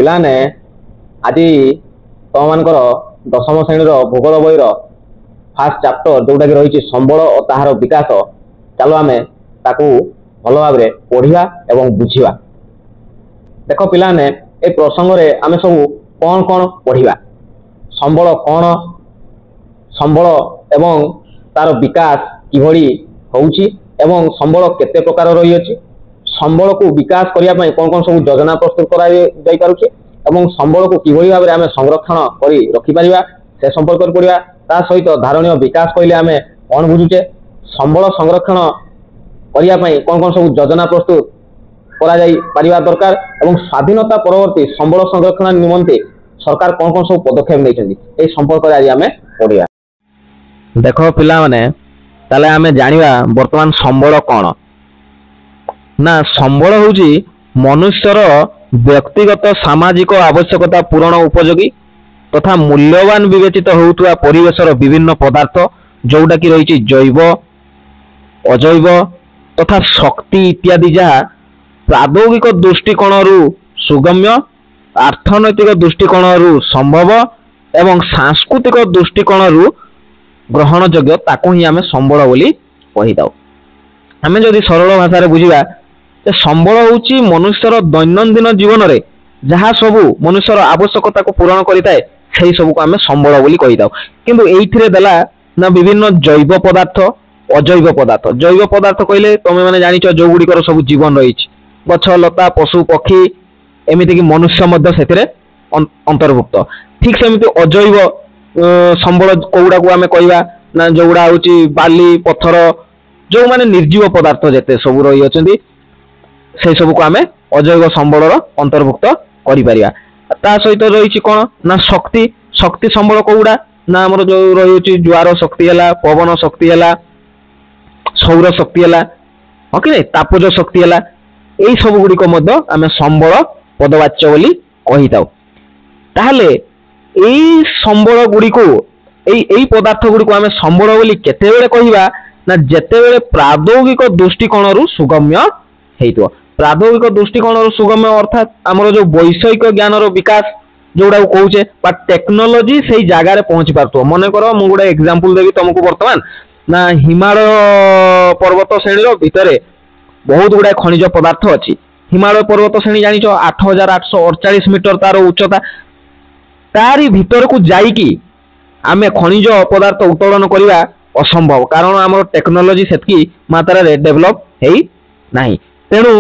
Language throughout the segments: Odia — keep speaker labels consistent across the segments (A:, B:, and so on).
A: ପିଲାମାନେ ଆଜି ତମମାନଙ୍କର ଦଶମ ଶ୍ରେଣୀର ଭୂଗୋଳ ବହିର ଫାର୍ଷ୍ଟ ଚାପ୍ଟର ଯୋଉଟାକି ରହିଛି ସମ୍ବଳ ଓ ତାହାର ବିକାଶ, ଚାଲ ଆମେ ତାକୁ ଭଲ ଭାବରେ ପଢ଼ିବା ଏବଂ ବୁଝିବା। ଦେଖ ପିଲାମାନେ, ଏ ପ୍ରସଙ୍ଗରେ ଆମେ ସବୁ କ'ଣ କ'ଣ ପଢ଼ିବା? ସମ୍ବଳ କ'ଣ, ସମ୍ବଳ ଏବଂ ତାର ବିକାଶ କିଭଳି ହେଉଛି ଏବଂ ସମ୍ବଳ କେତେ ପ୍ରକାର ରହିଅଛି, ସମ୍ବଳକୁ ବିକାଶ କରିବା ପାଇଁ କ'ଣ କ'ଣ ସବୁ ଯୋଜନା ପ୍ରସ୍ତୁତ କରାଯାଇପାରୁଛି ଏବଂ ସମ୍ବଳକୁ କିଭଳି ଭାବରେ ଆମେ ସଂରକ୍ଷଣ କରି ରଖିପାରିବା ସେ ସମ୍ପର୍କରେ ପଢ଼ିବା। ତା ସହିତ ଧାରଣୀୟ ବିକାଶ କହିଲେ ଆମେ କ'ଣ ବୁଝୁଛେ, ସମ୍ବଳ ସଂରକ୍ଷଣ କରିବା ପାଇଁ କ'ଣ କ'ଣ ସବୁ ଯୋଜନା ପ୍ରସ୍ତୁତ କରାଯାଇପାରିବା ଦରକାର ଏବଂ ସ୍ୱାଧୀନତା ପରବର୍ତ୍ତୀ ସମ୍ବଳ ସଂରକ୍ଷଣ ନିମନ୍ତେ ସରକାର କ'ଣ କ'ଣ ସବୁ ପଦକ୍ଷେପ ନେଇଛନ୍ତି, ଏହି ସମ୍ପର୍କରେ ଆଜି ଆମେ ପଢ଼ିବା। ଦେଖ ପିଲାମାନେ, ତାହେଲେ ଆମେ ଜାଣିବା ବର୍ତ୍ତମାନ ସମ୍ବଳ କ'ଣ ନା, ସମ୍ବଳ ହେଉଛି ମନୁଷ୍ୟର ବ୍ୟକ୍ତିଗତ ସାମାଜିକ ଆବଶ୍ୟକତା ପୂରଣ ଉପଯୋଗୀ ତଥା ମୂଲ୍ୟବାନ ବିବେଚିତ ହେଉଥିବା ପରିବେଶର ବିଭିନ୍ନ ପଦାର୍ଥ ଯୋଉଟାକି ରହିଛି ଜୈବ, ଅଜୈବ ତଥା ଶକ୍ତି ଇତ୍ୟାଦି, ଯାହା ପ୍ରାଦୌଗିକ ଦୃଷ୍ଟିକୋଣରୁ ସୁଗମ୍ୟ, ଅର୍ଥନୈତିକ ଦୃଷ୍ଟିକୋଣରୁ ସମ୍ଭବ ଏବଂ ସାଂସ୍କୃତିକ ଦୃଷ୍ଟିକୋଣରୁ ଗ୍ରହଣଯୋଗ୍ୟ, ତାକୁ ହିଁ ଆମେ ସମ୍ବଳ ବୋଲି କହିଥାଉ। ଆମେ ଯଦି ସରଳ ଭାଷାରେ ବୁଝିବା ଯେ ସମ୍ବଳ ହେଉଛି ମନୁଷ୍ୟର ଦୈନନ୍ଦିନ ଜୀବନରେ ଯାହା ସବୁ ମନୁଷ୍ୟର ଆବଶ୍ୟକତାକୁ ପୂରଣ କରିଥାଏ ସେହି ସବୁକୁ ଆମେ ସମ୍ବଳ ବୋଲି କହିଥାଉ। କିନ୍ତୁ ଏଇଥିରେ ଦେଲା ନା ବିଭିନ୍ନ ଜୈବ ପଦାର୍ଥ, ଅଜୈବ ପଦାର୍ଥ। ଜୈବ ପଦାର୍ଥ କହିଲେ ତମେ ମାନେ ଜାଣିଛ ଯୋଉଗୁଡ଼ିକର ସବୁ ଜୀବନ ରହିଛି, ଗଛ ଲତା ପଶୁ ପକ୍ଷୀ ଏମିତିକି ମନୁଷ୍ୟ ମଧ୍ୟ ସେଥିରେ ଅନ୍ତର୍ଭୁକ୍ତ। ଠିକ୍ ସେମିତି ଅଜୈବ ସମ୍ବଳ କୋଉଗୁଡ଼ାକୁ ଆମେ କହିବା ନା, ଯୋଉଗୁଡ଼ା ହେଉଛି ବାଲି ପଥର, ଯୋଉମାନେ ନିର୍ଜୀବ ପଦାର୍ଥ ଯେତେ ସବୁ ରହିଅଛନ୍ତି সেই ସବୁକୁ ଆମେ ଅଜୈବ ସମ୍ବଳର ଅନ୍ତର୍ଭୁକ୍ତ କରିପାରିବା। ତା ସହିତ ରହିଛି କ'ଣ ନା ଶକ୍ତି। ଶକ୍ତି ସମ୍ବଳ କୋଉଗୁଡ଼ା ନା, ଆମର ଯୋଉ ରହିଛି ଜ୍ୱାର ଶକ୍ତି ହେଲା, ପବନ ଶକ୍ତି ହେଲା, ସୌର ଶକ୍ତି ହେଲା, ହଁ କି ନାହିଁ, ତାପଜ ଶକ୍ତି ହେଲା, ଏଇ ସବୁ ଗୁଡ଼ିକ ମଧ୍ୟ ଆମେ ସମ୍ବଳ ପଦବାଚ୍ୟ ବୋଲି କହିଥାଉ। ତାହେଲେ ଏଇ ସମ୍ବଳ ଗୁଡ଼ିକୁ, ଏଇ ପଦାର୍ଥ ଗୁଡ଼ିକୁ ଆମେ ସମ୍ବଳ ବୋଲି କେତେବେଳେ କହିବା ନା, ଯେତେବେଳେ ପ୍ରାଦୌଗିକ ଦୃଷ୍ଟିକୋଣରୁ ସୁଗମ୍ୟ ହେଇଥିବ। ପ୍ରାଦୌଗିକ ଦୃଷ୍ଟିକୋଣରୁ ସୁଗମ୍ୟ ଅର୍ଥାତ୍ ଆମର ଯୋଉ ବୈଷୟିକ ଜ୍ଞାନର ବିକାଶ ଯୋଉଟାକୁ କହୁଛେ ବା ଟେକ୍ନୋଲୋଜି ସେଇ ଜାଗାରେ ପହଞ୍ଚି ପାରୁଥିବ। ମନେକର ମୁଁ ଗୋଟେ ଏକ୍ସାମ୍ପଲ୍ ଦେବି ତମକୁ ବର୍ତ୍ତମାନ ନା, ହିମାଳୟ ପର୍ବତ ଶ୍ରେଣୀର ଭିତରେ ବହୁତ ଗୁଡ଼ାଏ ଖଣିଜ ପଦାର୍ଥ ଅଛି। ହିମାଳୟ ପର୍ବତ ଶ୍ରେଣୀ ଜାଣିଛ 8848 ମିଟର ତାର ଉଚ୍ଚତା। ତାରି ଭିତରକୁ ଯାଇକି ଆମେ ଖଣିଜ ପଦାର୍ଥ ଉତ୍ତୋଳନ କରିବା ଅସମ୍ଭବ, କାରଣ ଆମର ଟେକ୍ନୋଲୋଜି ସେତିକି ମାତ୍ରାରେ ଡେଭଲପ୍ ହେଇ ନାହିଁ। ତେଣୁ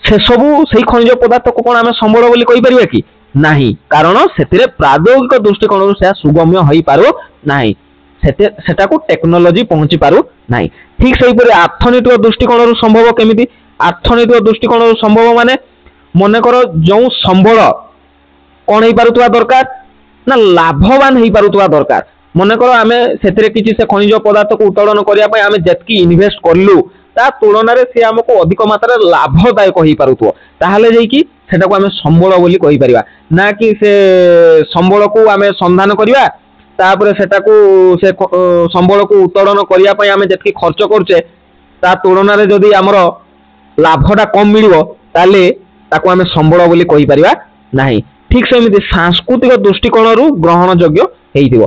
A: ସେସବୁ ସେଇ ଖଣିଜ ପଦାର୍ଥକୁ କ'ଣ ଆମେ ସମ୍ବଳ ବୋଲି କହିପାରିବା କି? ନାହିଁ, କାରଣ ସେଥିରେ ପ୍ରାଦୌଗିକ ଦୃଷ୍ଟିକୋଣରୁ ସେହା ସୁଗମ୍ୟ ହୋଇପାରୁ ନାହିଁ, ସେଟାକୁ ଟେକ୍ନୋଲୋଜି ପହଞ୍ଚି ପାରୁ ନାହିଁ। ଠିକ୍ ସେହିପରି ଅର୍ଥନୈତିକ ଦୃଷ୍ଟିକୋଣରୁ ସମ୍ଭବ କେମିତି? ଅର୍ଥନୈତିକ ଦୃଷ୍ଟିକୋଣରୁ ସମ୍ଭବ ମାନେ, ମନେକର ଯେଉଁ ସମ୍ବଳ କ'ଣ ହେଇପାରୁଥିବା ଦରକାର ନା, ଲାଭବାନ ହେଇପାରୁଥିବା ଦରକାର। ମନେକର ଆମେ ସେଥିରେ କିଛି ସେ ଖଣିଜ ପଦାର୍ଥକୁ ଉତ୍ତୋଳନ କରିବା ପାଇଁ ଆମେ ଯେତିକି ଇନଭେଷ୍ଟ କଲୁ ତା ତୁଳନାରେ ସେ ଆମକୁ ଅଧିକ ମାତ୍ରାରେ ଲାଭଦାୟକ ହେଇପାରୁଥିବ, ତାହେଲେ ଯାଇକି ସେଟାକୁ ଆମେ ସମ୍ବଳ ବୋଲି କହିପାରିବା। ନା କି ସେ ସମ୍ବଳକୁ ଆମେ ସନ୍ଧାନ କରିବା, ତାପରେ ସେଟାକୁ ସେ ସମ୍ବଳକୁ ଉତ୍ତୋଳନ କରିବା ପାଇଁ ଆମେ ଯେତିକି ଖର୍ଚ୍ଚ କରୁଛେ ତା ତୁଳନାରେ ଯଦି ଆମର ଲାଭଟା କମ୍ ମିଳିବ, ତାହେଲେ ତାକୁ ଆମେ ସମ୍ବଳ ବୋଲି କହିପାରିବା ନାହିଁ। ଠିକ୍ ସେମିତି ସାଂସ୍କୃତିକ ଦୃଷ୍ଟିକୋଣରୁ ଗ୍ରହଣଯୋଗ୍ୟ ହେଇଥିବ।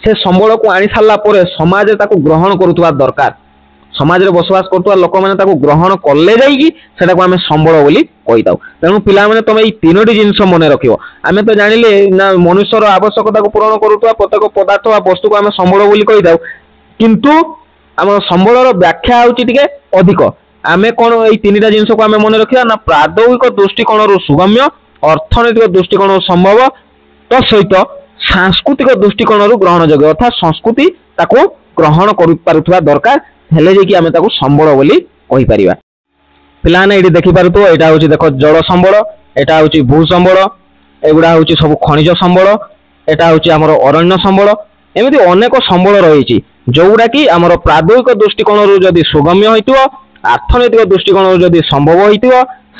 A: ସେ ସମ୍ବଳକୁ ଆଣି ସାରିଲା ପରେ ସମାଜରେ ତାକୁ ଗ୍ରହଣ କରୁଥିବା ଦରକାର, ସମାଜରେ ବସବାସ କରୁଥିବା ଲୋକମାନେ ତାକୁ ଗ୍ରହଣ କଲେ ଯାଇକି ସେଟାକୁ ଆମେ ସମ୍ବଳ ବୋଲି କହିଥାଉ। ତେଣୁ ପିଲାମାନେ ତମେ ଏଇ ତିନୋଟି ଜିନିଷ ମନେ ରଖିବ। ଆମେ ତ ଜାଣିଲେ ନା, ମନୁଷ୍ୟର ଆବଶ୍ୟକତାକୁ ପୂରଣ କରୁଥିବା ପ୍ରତ୍ୟେକ ପଦାର୍ଥ ବା ବସ୍ତୁକୁ ଆମେ ସମ୍ବଳ ବୋଲି କହିଥାଉ, କିନ୍ତୁ ଆମର ସମ୍ବଳର ବ୍ୟାଖ୍ୟା ହେଉଛି ଟିକେ ଅଧିକ। ଆମେ କ'ଣ ଏଇ ତିନିଟା ଜିନିଷକୁ ଆମେ ମନେ ରଖିବା ନା, ପ୍ରାଦୌଗିକ ଦୃଷ୍ଟିକୋଣରୁ ସୁଗମ୍ୟ, ଅର୍ଥନୈତିକ ଦୃଷ୍ଟିକୋଣରୁ ସମ୍ଭବ, ତ ସହିତ ସାଂସ୍କୃତିକ ଦୃଷ୍ଟିକୋଣରୁ ଗ୍ରହଣଯୋଗ୍ୟ, ଅର୍ଥାତ୍ ସଂସ୍କୃତି ତାକୁ ଗ୍ରହଣ କରିପାରୁଥିବା ଦରକାର, ହେଲେ ଯାଇକି ଆମେ ତାକୁ ସମ୍ବଳ ବୋଲି କହିପାରିବା। ପିଲାମାନେ ଏଇଠି ଦେଖିପାରୁଥିବ, ଏଇଟା ହେଉଛି ଦେଖ ଜଳ ସମ୍ବଳ, ଏଇଟା ହେଉଛି ଭୂ ସମ୍ବଳ, ଏଗୁଡ଼ା ହେଉଛି ସବୁ ଖଣିଜ ସମ୍ବଳ, ଏଇଟା ହେଉଛି ଆମର ଅରଣ୍ୟ ସମ୍ବଳ। ଏମିତି ଅନେକ ସମ୍ବଳ ରହିଛି ଯୋଉଗୁଡ଼ା କି ଆମର ପ୍ରାଦୌଗିକ ଦୃଷ୍ଟିକୋଣରୁ ଯଦି ସୁଗମ୍ୟ ହୋଇଥିବ, ଅର୍ଥନୈତିକ ଦୃଷ୍ଟିକୋଣରୁ ଯଦି ସମ୍ଭବ ହୋଇଥିବ,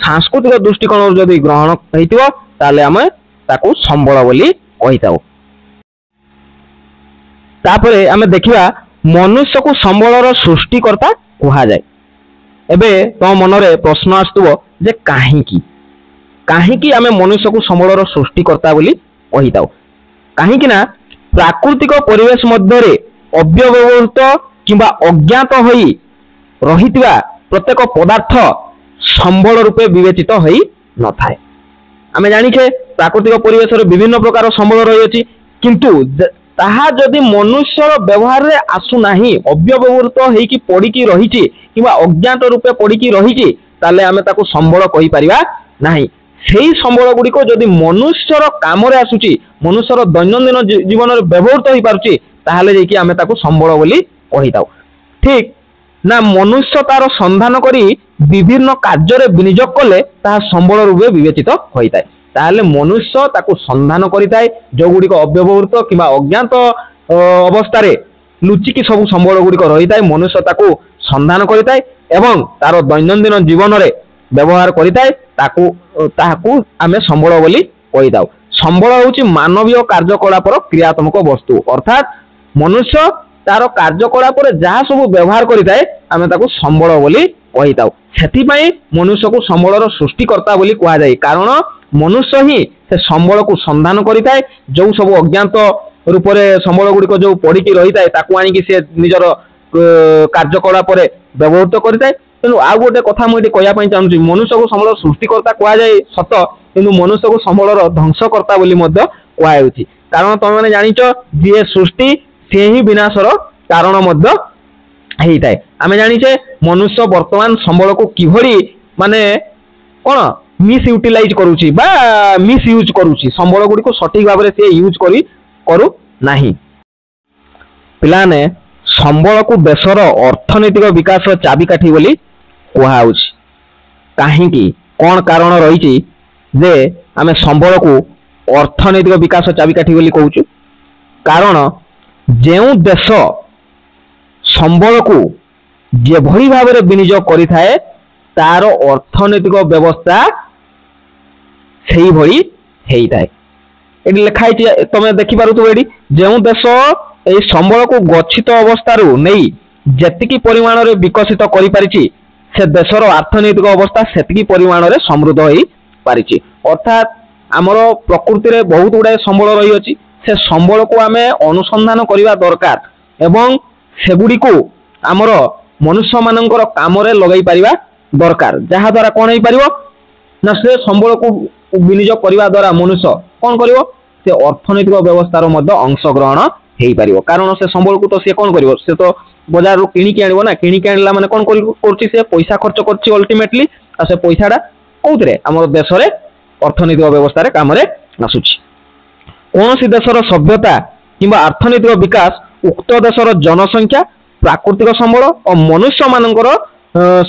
A: ସାଂସ୍କୃତିକ ଦୃଷ୍ଟିକୋଣରୁ ଯଦି ଗ୍ରହଣ ହୋଇଥିବ, ତାହେଲେ ଆମେ ତାକୁ ସମ୍ବଳ ବୋଲି କହିଥାଉ। ତାପରେ ଆମେ ଦେଖିବା ମନୁଷ୍ୟକୁ ସମ୍ବଳର ସୃଷ୍ଟିକର୍ତ୍ତା କୁହାଯାଏ। ଏବେ ତମ ମନରେ ପ୍ରଶ୍ନ ଆସୁଥିବ ଯେ କାହିଁକି? କାହିଁକି ଆମେ ମନୁଷ୍ୟକୁ ସମ୍ବଳର ସୃଷ୍ଟିକର୍ତ୍ତା ବୋଲି କହିଥାଉ? କାହିଁକି ନା ପ୍ରାକୃତିକ ପରିବେଶ ମଧ୍ୟରେ ଅବ୍ୟବହୃତ କିମ୍ବା ଅଜ୍ଞାତ ହୋଇ ରହିଥିବା ପ୍ରତ୍ୟେକ ପଦାର୍ଥ ସମ୍ବଳ ରୂପେ ବିବେଚିତ ହୋଇ ନଥାଏ। ଆମେ ଜାଣିଛେ ପ୍ରାକୃତିକ ପରିବେଶରେ ବିଭିନ୍ନ ପ୍ରକାର ସମ୍ବଳ ରହିଅଛି, କିନ୍ତୁ ତାହା ଯଦି ମନୁଷ୍ୟର ବ୍ୟବହାରରେ ଆସୁନାହିଁ, ଅବ୍ୟବହୃତ ହେଇକି ପଡ଼ିକି ରହିଛି କିମ୍ବା ଅଜ୍ଞାତ ରୂପେ ପଡ଼ିକି ରହିଛି, ତାହେଲେ ଆମେ ତାକୁ ସମ୍ବଳ କହିପାରିବା ନାହିଁ। ସେହି ସମ୍ବଳ ଗୁଡ଼ିକ ଯଦି ମନୁଷ୍ୟର କାମରେ ଆସୁଛି, ମନୁଷ୍ୟର ଦୈନନ୍ଦିନ ଜୀବନରେ ବ୍ୟବହୃତ ହୋଇପାରୁଛି, ତାହେଲେ ଯାଇକି ଆମେ ତାକୁ ସମ୍ବଳ ବୋଲି କହିଥାଉ। ଠିକ୍ ନା ମନୁଷ୍ୟ ତାର ସନ୍ଧାନ କରି ବିଭିନ୍ନ କାର୍ଯ୍ୟରେ ବିନିଯୋଗ କଲେ ତାହା ସମ୍ବଳ ରୂପେ ବିବେଚିତ ହୋଇଥାଏ। ତାହେଲେ ମନୁଷ୍ୟ ତାକୁ ସନ୍ଧାନ କରିଥାଏ, ଯେଉଁଗୁଡ଼ିକ ଅବ୍ୟବହୃତ କିମ୍ବା ଅଜ୍ଞାତ ଅବସ୍ଥାରେ ଲୁଚିକି ସବୁ ସମ୍ବଳ ଗୁଡ଼ିକ ରହିଥାଏ, ମନୁଷ୍ୟ ତାକୁ ସନ୍ଧାନ କରିଥାଏ ଏବଂ ତାର ଦୈନନ୍ଦିନ ଜୀବନରେ ବ୍ୟବହାର କରିଥାଏ, ତାହାକୁ ଆମେ ସମ୍ବଳ ବୋଲି କହିଥାଉ। ସମ୍ବଳ ହେଉଛି ମାନବୀୟ କାର୍ଯ୍ୟକଳାପର କ୍ରିୟାତ୍ମକ ବସ୍ତୁ, ଅର୍ଥାତ୍ ମନୁଷ୍ୟ ତାର କାର୍ଯ୍ୟକଳାପରେ ଯାହା ସବୁ ବ୍ୟବହାର କରିଥାଏ ଆମେ ତାକୁ ସମ୍ବଳ ବୋଲି କହିଥାଉ। ସେଥିପାଇଁ ମନୁଷ୍ୟକୁ ସମ୍ବଳର ସୃଷ୍ଟିକର୍ତ୍ତା ବୋଲି କୁହାଯାଏ, କାରଣ ମନୁଷ୍ୟ ହିଁ ସେ ସମ୍ବଳକୁ ସନ୍ଧାନ କରିଥାଏ। ଯେଉଁ ସବୁ ଅଜ୍ଞାତ ରୂପରେ ସମ୍ବଳ ଗୁଡ଼ିକ ଯେଉଁ ପଡ଼ିକି ରହିଥାଏ ତାକୁ ଆଣିକି ସେ ନିଜର କାର୍ଯ୍ୟକଳାପରେ ବ୍ୟବହୃତ କରିଥାଏ। ତେଣୁ ଆଉ ଗୋଟେ କଥା ମୁଁ ଏଠି କହିବା ପାଇଁ ଚାହୁଁଛି, ମନୁଷ୍ୟକୁ ସମ୍ବଳର ସୃଷ୍ଟିକର୍ତ୍ତା କୁହାଯାଏ ସତ, କିନ୍ତୁ ମନୁଷ୍ୟକୁ ସମ୍ବଳର ଧ୍ୱଂସକର୍ତ୍ତା ବୋଲି ମଧ୍ୟ କୁହାଯାଉଛି। କାରଣ ତମେମାନେ ଜାଣିଛ ଯିଏ ସୃଷ୍ଟି ସିଏ ହିଁ ବିନାଶର କାରଣ ମଧ୍ୟ ହେଇଥାଏ। ଆମେ ଜାଣିଛେ ମନୁଷ୍ୟ ବର୍ତ୍ତମାନ ସମ୍ବଳକୁ କିଭଳି ମାନେ କ'ଣ ମିସ୍ ୟୁଟିଲାଇଜ କରୁଛି ବା ମିସ୍ ୟୁଜ୍ କରୁଛି, ସମ୍ବଳ ଗୁଡ଼ିକୁ ସଠିକ ଭାବରେ ସେ ୟୁଜ୍ କରୁ ନାହିଁ। ପିଲାମାନେ ସମ୍ବଳକୁ ଦେଶର ଅର୍ଥନୈତିକ ବିକାଶର ଚାବିକାଠି ବୋଲି କୁହାଯାଉଛି। କାହିଁକି, କ'ଣ କାରଣ ରହିଛି ଯେ ଆମେ ସମ୍ବଳକୁ ଅର୍ଥନୈତିକ ବିକାଶ ଚାବିକାଠି ବୋଲି କହୁଛୁ? କାରଣ ଯେଉଁ ଦେଶ ସମ୍ବଳକୁ ଯେଭଳି ଭାବରେ ବିନିଯୋଗ କରିଥାଏ ତାର ଅର୍ଥନୈତିକ ବ୍ୟବସ୍ଥା ସେଇଭଳି ହେଇଥାଏ। ଏଠି ଲେଖା ହେଇଛି, ତମେ ଦେଖିପାରୁଥିବ ଏଠି, ଯେଉଁ ଦେଶ ଏହି ସମ୍ବଳକୁ ଗଚ୍ଛିତ ଅବସ୍ଥାରୁ ନେଇ ଯେତିକି ପରିମାଣରେ ବିକଶିତ କରିପାରିଛି ସେ ଦେଶର ଅର୍ଥନୈତିକ ଅବସ୍ଥା ସେତିକି ପରିମାଣରେ ସମୃଦ୍ଧ ହୋଇପାରିଛି। ଅର୍ଥାତ୍ ଆମର ପ୍ରକୃତିରେ ବହୁତ ଗୁଡ଼ାଏ ସମ୍ବଳ ରହିଅଛି, ସେ ସମ୍ବଳକୁ ଆମେ ଅନୁସନ୍ଧାନ କରିବା ଦରକାର ଏବଂ ସେଗୁଡ଼ିକୁ ଆମର ମନୁଷ୍ୟମାନଙ୍କର କାମରେ ଲଗାଇ ପାରିବା ଦରକାର। ଯାହାଦ୍ୱାରା କ'ଣ ହେଇପାରିବ ନା ସେ ସମ୍ବଳକୁ ବିନିଯୋଗ କରିବା ଦ୍ୱାରା ମନୁଷ୍ୟ କ'ଣ କରିବ, ସେ ଅର୍ଥନୈତିକ ବ୍ୟବସ୍ଥାର ମଧ୍ୟ ଅଂଶଗ୍ରହଣ ହେଇପାରିବ। କାରଣ ସେ ସମ୍ବଳକୁ ତ ସେ କ'ଣ କରିବ, ସେ ତ ବଜାରରୁ କିଣିକି ଆଣିବ ନା, କିଣିକି ଆଣିଲା ମାନେ କ'ଣ କରୁଛି, ସେ ପଇସା ଖର୍ଚ୍ଚ କରୁଛି ଅଲ୍ଟିମେଟଲି, ଆଉ ସେ ପଇସାଟା କୋଉଥିରେ, ଆମର ଦେଶରେ ଅର୍ଥନୈତିକ ବ୍ୟବସ୍ଥାରେ କାମରେ ଆସୁଛି। କୌଣସି ଦେଶର ସଭ୍ୟତା କିମ୍ବା ଅର୍ଥନୈତିକ ବିକାଶ ଉକ୍ତ ଦେଶର ଜନସଂଖ୍ୟା, ପ୍ରାକୃତିକ ସମ୍ବଳ ଓ ମନୁଷ୍ୟମାନଙ୍କର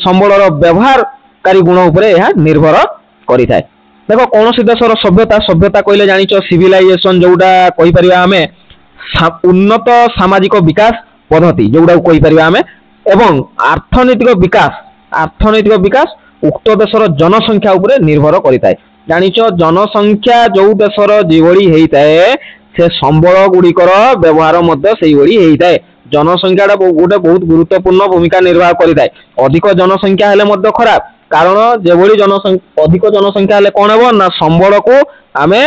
A: ସମ୍ବଳର ବ୍ୟବହାରକାରୀ ଗୁଣ ଉପରେ ଏହା ନିର୍ଭର କରିଥାଏ। ଦେଖ କୌଣସି ଦେଶର ସଭ୍ୟତା କହିଲେ ଜାଣିଛ ସିଭିଲାଇଜେସନ, ଯୋଉଟା କହିପାରିବା ଆମେ ଉନ୍ନତ ସାମାଜିକ ବିକାଶ ପଦ୍ଧତି ଯୋଉଟାକୁ କହିପାରିବା ଆମେ, ଏବଂ ଅର୍ଥନୈତିକ ବିକାଶ ଉକ୍ତ ଦେଶର ଜନସଂଖ୍ୟା ଉପରେ ନିର୍ଭର କରିଥାଏ। ଜାଣିଛ ଜନସଂଖ୍ୟା ଯୋଉ ଦେଶର ଯେଭଳି ହେଇଥାଏ ସେ ସମ୍ବଳ ଗୁଡ଼ିକର ବ୍ୟବହାର ମଧ୍ୟ ସେଇଭଳି ହେଇଥାଏ। ଜନସଂଖ୍ୟାଟା ଗୋଟେ ବହୁତ ଗୁରୁତ୍ୱପୂର୍ଣ୍ଣ ଭୂମିକା ନିର୍ବାହ କରିଥାଏ। ଅଧିକ ଜନସଂଖ୍ୟା ହେଲେ ମଧ୍ୟ ଖରାପ, କାରଣ ଯେଭଳି ଅଧିକ ଜନସଂଖ୍ୟା ହେଲେ କ'ଣ ହେବ ନା ସମ୍ବଳକୁ ଆମେ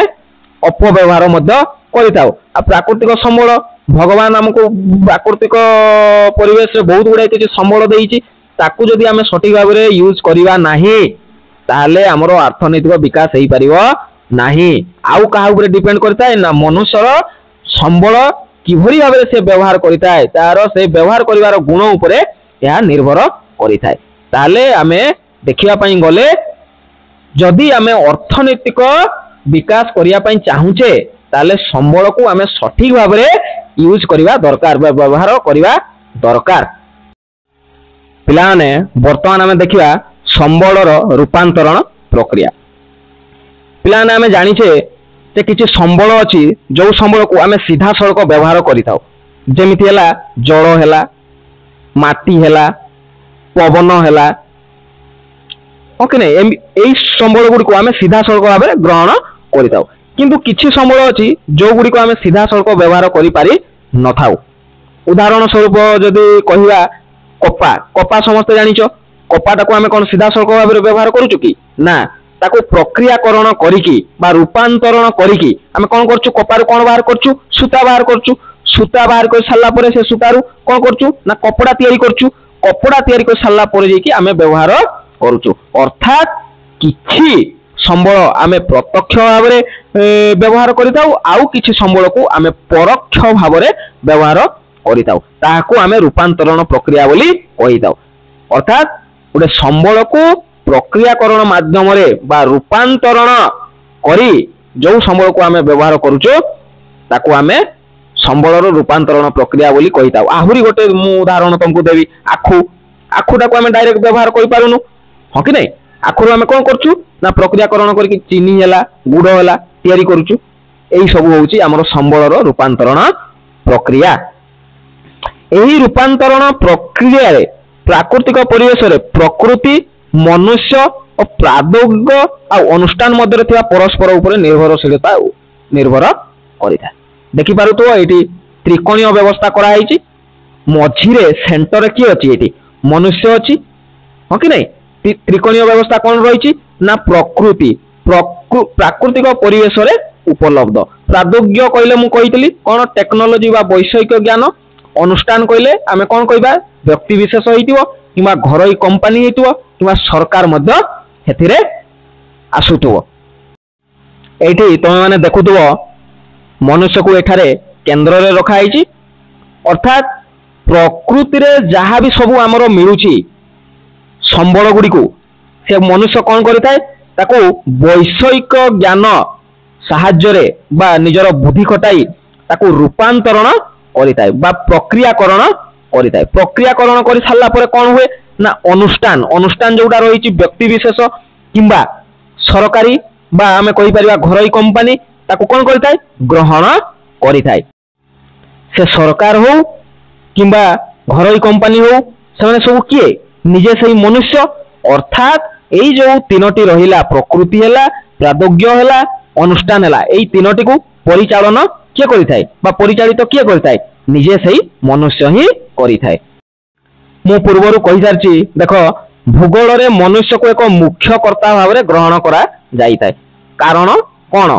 A: ଅପବ୍ୟବହାର ମଧ୍ୟ କରିଥାଉ। ଆଉ ପ୍ରାକୃତିକ ସମ୍ବଳ, ଭଗବାନ ଆମକୁ ପ୍ରାକୃତିକ ପରିବେଶରେ ବହୁତ ଗୁଡ଼ାଏ କିଛି ସମ୍ବଳ ଦେଇଛି, ତାକୁ ଯଦି ଆମେ ସଠିକ ଭାବରେ ୟୁଜ୍ କରିବା ନାହିଁ ତାହେଲେ ଆମର ଅର୍ଥନୈତିକ ବିକାଶ ହେଇପାରିବ ନାହିଁ। ଆଉ କାହା ଉପରେ ଡିପେଣ୍ଡ କରିଥାଏ ନା ମନୁଷ୍ୟର ସମ୍ବଳ କିଭଳି ଭାବରେ ସେ ବ୍ୟବହାର କରିଥାଏ, ତାର ସେ ବ୍ୟବହାର କରିବାର ଗୁଣ ଉପରେ ଏହା ନିର୍ଭର କରିଥାଏ। ତାହେଲେ ଆମେ ଦେଖିବା ପାଇଁ ଗଲେ ଯଦି ଆମେ ଅର୍ଥନୈତିକ ବିକାଶ କରିବା ପାଇଁ ଚାହୁଁଛେ ତାହେଲେ ସମ୍ବଳକୁ ଆମେ ସଠିକ ଭାବରେ ୟୁଜ୍ କରିବା ଦରକାର ବା ବ୍ୟବହାର କରିବା ଦରକାର। ପିଲାମାନେ ବର୍ତ୍ତମାନ ଆମେ ଦେଖିବା ସମ୍ବଳର ରୂପାନ୍ତରଣ ପ୍ରକ୍ରିୟା। ପିଲାମାନେ ଆମେ ଜାଣିଛେ ଯେ କିଛି ସମ୍ବଳ ଅଛି ଯେଉଁ ସମ୍ବଳକୁ ଆମେ ସିଧାସଳଖ ବ୍ୟବହାର କରିଥାଉ, ଯେମିତି ହେଲା ଜଳ ହେଲା, ମାଟି ହେଲା, ପବନ ହେଲା, ଓକେ ନାଇଁ, ଏଇ ସମ୍ବଳ ଗୁଡ଼ିକୁ ଆମେ ସିଧାସଳଖ ଭାବରେ ଗ୍ରହଣ କରିଥାଉ। କିନ୍ତୁ କିଛି ସମ୍ବଳ ଅଛି ଯେଉଁଗୁଡ଼ିକୁ ଆମେ ସିଧାସଳଖ ବ୍ୟବହାର କରିପାରି ନଥାଉ। ଉଦାହରଣ ସ୍ୱରୂପ ଯଦି କହିବା କପା ସମସ୍ତେ ଜାଣିଛ, କପାଟାକୁ ଆମେ କ'ଣ ସିଧାସଳଖ ଭାବରେ ବ୍ୟବହାର କରୁଛୁ କି? ନା, ताको प्रक्रियाकरण करिकी बा रूपांतरण करिकी आमे कोन करछु कपारु कोन बाहर करछु सूता बाहर करछु सूता बाहर कर साला परे से सूतारु कोन करछु ना कपड़ा तयारी करछु कपड़ा तयारी कर साला परे जेकी आमे व्यवहार करछु अर्थात किछि संबल आमे प्रत्यक्ष भाव में व्यवहार करिताउ आउ किछि संबल को आमे परोक्ष भाव में व्यवहार करिताउ ताहाको आमे रूपांतरण प्रक्रिया बोली कहिताउ अर्थात गोटे संबल को प्रक्रियाकरण माध्यम रे बा रूपांतरण करी जो संबल को आमे व्यवहार करूचो ताको आमे संबल रो रूपांतरण प्रक्रिया बोली कहिताउ आहुरी गोटे मु उदाहरण तुमको देबी आखु आखुटा को आमे डायरेक्ट व्यवहार करि पारुनु हो कि नै आखुर आमे कोन करछु ना प्रक्रियाकरण करके चीनी हैला गुड़ हैला तयारी करूछु एही सब होउची हमर संबल रो रूपांतरण प्रक्रिया एही रूपांतरण प्रक्रिया रे प्राकृतिक परिवेश रे प्रकृति मनुष्य और प्रादोग्य आ अनुष्ठान मध्य थिबा परस्पर ऊपर निर्भरशीलता निर्भर करिता देखि पारु तो एटी त्रिकोणीय व्यवस्था करा हैची मझिरे सेंटर रे की अछि एटी मनुष्य अछि हो कि नै त्रिकोणीय व्यवस्था कौन रही ना प्रकृति प्राकृतिक परिवेश रे उपलब्ध प्रादोग्य कहले मु कहितली कोन टेक्नोलॉजी बा वैषयिक ज्ञान अनुष्ठान कहले आमे कोन कहबा व्यक्ति विशेष होइतिबो किबा घरोई कंपनी हेतिबो किबा सरकार मध्य हेतिरे आसुतबो एठी तमे माने देखुतबो मनुष्य को एठारे केंद्र रे रखा हैची अर्थात प्रकृति रे जहा भी सब हमरो मिलुची संबल गुड़ी को से मनुष्य कौन करिथाय ताको वैषयिक ज्ञान साहाय्य रे बा निजर बुद्धि खटाई ताको रूपांतरण करिथाय बा प्रक्रियाकरण करिथाय प्रक्रियाकरण करि साला परे कोन हुए ना अनुष्ठान अनुष्ठान जोटा रहिछि व्यक्ति विशेष किंबा सरकारी बा हमें कहि परिबा घरोई कंपनी ताको कोन करिथाय ग्रहण करिथाय से सरकार हो किंबा घरोई कंपनी हो से सब किए निजे सही मनुष्य अर्थात एई जो तीनोटी रहिला प्रकृति हैला प्रादोग्य हैला अनुष्ठान हैला एई तीनोटी को परिचालन किए करिथाय बा परिचालित किए करिथाय निजे सही मनुष्य ही करिथाय मु पूर्वरु कहि सारची देखो भूगोल रे मनुष्य को एक मुख्य कर्ता भाव रे ग्रहण करा जाइथाय कारण कोन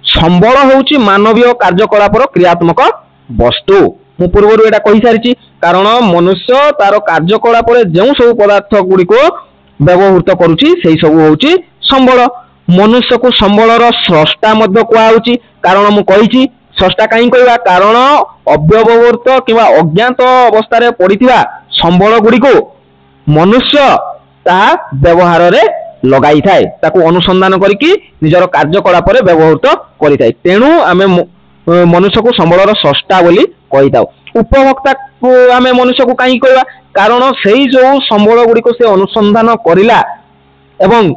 A: संबल होउची मानवीय कार्यकलापर क्रियात्मक वस्तु मु पूर्वरु एटा कहि सारिची कारण मनुष्य तार कार्यकलाप जो सब पदार्थ गुड़ी को व्यवहृत करुची सेही सब होउची संबल मनुष्य को संबलर स्रष्टा मध्य कुआउची कारण मु कहिची स्रष्टा काई कहबा कारण अव्यवहृत किबा अज्ञात अवस्था रे पड़िथिबा संबल गुड़ी को मनुष्य ता व्यवहार रे लगाई थाए ताको अनुसंधान करिकी निजर कार्यकलाप रे व्यवहृत करिथाय तेनु आमे मनुष्य को संबलर स्रष्टा बोली कहिताउ उपभोक्ता को आमे मनुष्य को कहीं कहवा कारण से जो संबल गुड़ी को से अनुसंधान करिला एवं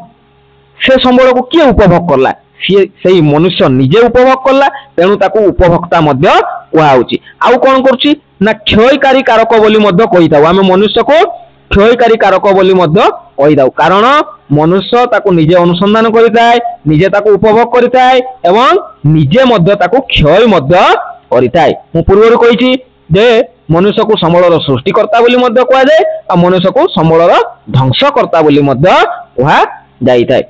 A: से संबल को किए उपभोग करला से मनुष्य निजे उपभोग करला तेणु ताको उपभोक्ता मध्य कुआउची आउ कोन करची ना क्षयकारी कारक बोली मध्य कहिताउ आमे मनुष्य को क्षयकारी कारक बोली मध्य कहिताउ कारण मनुष्य ताको निजे अनुसंधान करिताय निजे ताको उपभोग करिताय एवं निजे मध्य ताको क्षय मध्य करिताय मु पूर्वरु कहिची जे मनुष्य को संबलर सृष्टिकर्ता बोली मध्य कुआ जाए आ मनुष्य को संबलर ध्वंसकर्ता बोली मध्य कुआ जाइताय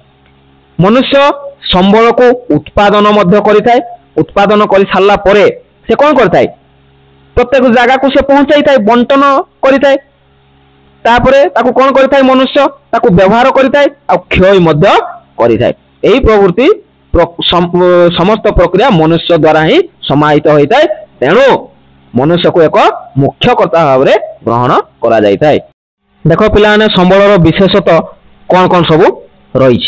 A: मनुष्य संबल को उत्पादन मध्य करिताय उत्पादन करि सारला परे से कोन करताय प्रत्येक जगह को से पहुंचाइताय बंटन करिताय तापरे ताको कोन करिताय मनुष्य ताको व्यवहार करिताय आ क्षय मध्य करिताय एही प्रवृत्ति समस्त प्रक्रिया मनुष्य द्वारा ही समाहित होइताय तेणु मनुष्य को एक मुख्य कर्ता भाव में ग्रहण करा जाइताय देखो पिला माने संबलर विशेषता कौन कौन सब रही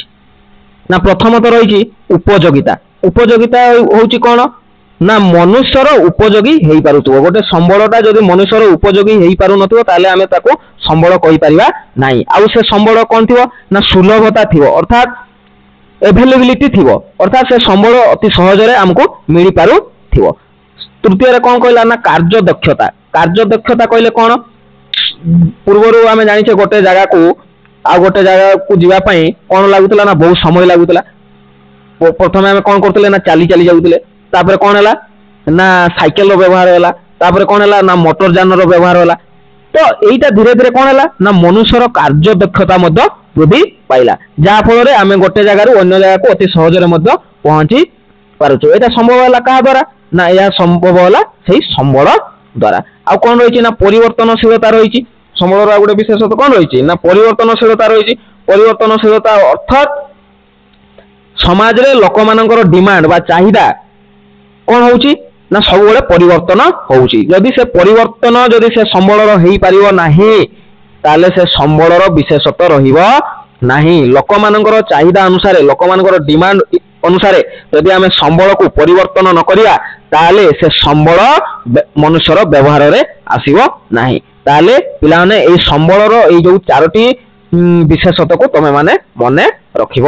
A: ना प्रथमत रही उपयोगिता उपयोगिता होउची कौन ना मनुष्यर उपयोगी हेई पारुथबो गोटे संबलटा जदि मनुष्यर उपयोगी हेई पारु नथिबो ताले आमे ताको संबल कहि परिबा नाही आउ से संबल कोन थिबो ना सुलभता थिबो अर्थात अवेलेबिलिटी थिबो अर्थात से संबल अति सहज रे हमको मिली पारु थिबो तृतीय रे कोन कहला ना कार्य दक्षता कहले कोन पूर्वरु आमे जानि छे गोटे जगह को आ गोटे जगह को जीवा पई कोन लागुतला ना बहुत समय लागुतला प्रथमे आमे कोन करतले ना चाली चाली जाउतले तापर कोन हला ना साइकेल रो व्यवहार हला तापर कोन हला ना मोटर यान रो व्यवहार हला तो एटा धीरे धीरे कोन हला ना मनुष्यर कार्य दक्षता मध्य ବୃଦ୍ଧି ପାଇଲା, ଯାହା ଫଳରେ ଆମେ ଗୋଟେ ଜାଗାରୁ ଅନ୍ୟ ଜାଗାକୁ ଅତି ସହଜରେ ମଧ୍ୟ ପହଞ୍ଚି ପାରୁଛୁ। এটা সম্ভব ହେଲା କାହା ଦ୍ୱାରା? ନା ଏହା ସମ୍ଭବ ହେଲା ସେଇ ସମ୍ବଳ ଦ୍ୱାରା। ଆଉ କଣ ରହିଛି ନା ପରିବର୍ତ୍ତନଶୀଳତା ରହିଛି। ସମ୍ବଳର ଆଉ ଗୋଟେ ବିଶେଷତ୍ୱ କଣ ରହିଛି ନା ପରିବର୍ତ୍ତନଶୀଳତା ରହିଛି। ପରିବର୍ତ୍ତନଶୀଳତା ଅର୍ଥାତ୍ ସମାଜରେ ଲୋକମାନଙ୍କର ଡିମାଣ୍ଡ ବା ଚାହିଦା କଣ ହଉଛି ନା ସବୁବେଳେ ପରିବର୍ତ୍ତନ ହଉଛି। ଯଦି ସେ ପରିବର୍ତ୍ତନ ଯଦି ସେ ସମ୍ବଳର ହେଇପାରିବ ନାହିଁ ତାହେଲେ ସେ ସମ୍ବଳର ବିଶେଷତ୍ୱ ରହିବ ନାହିଁ। ଲୋକମାନଙ୍କର ଚାହିଦା ଅନୁସାରେ ଲୋକମାନଙ୍କର ଡିମାଣ୍ଡ ଅନୁସାରେ ଯଦି ଆମେ ସମ୍ବଳକୁ ପରିବର୍ତ୍ତନ ନ କରିବା ତାହେଲେ ସେ ସମ୍ବଳ ମନୁଷ୍ୟର ବ୍ୟବହାରରେ ଆସିବ ନାହିଁ। ତାହେଲେ ପିଲାମାନେ ଏଇ ସମ୍ବଳର ଏଇ ଯୋଉ 4ଟି ବିଶେଷତ୍ୱକୁ ତମେ ମାନେ ମନେ ରଖିବ।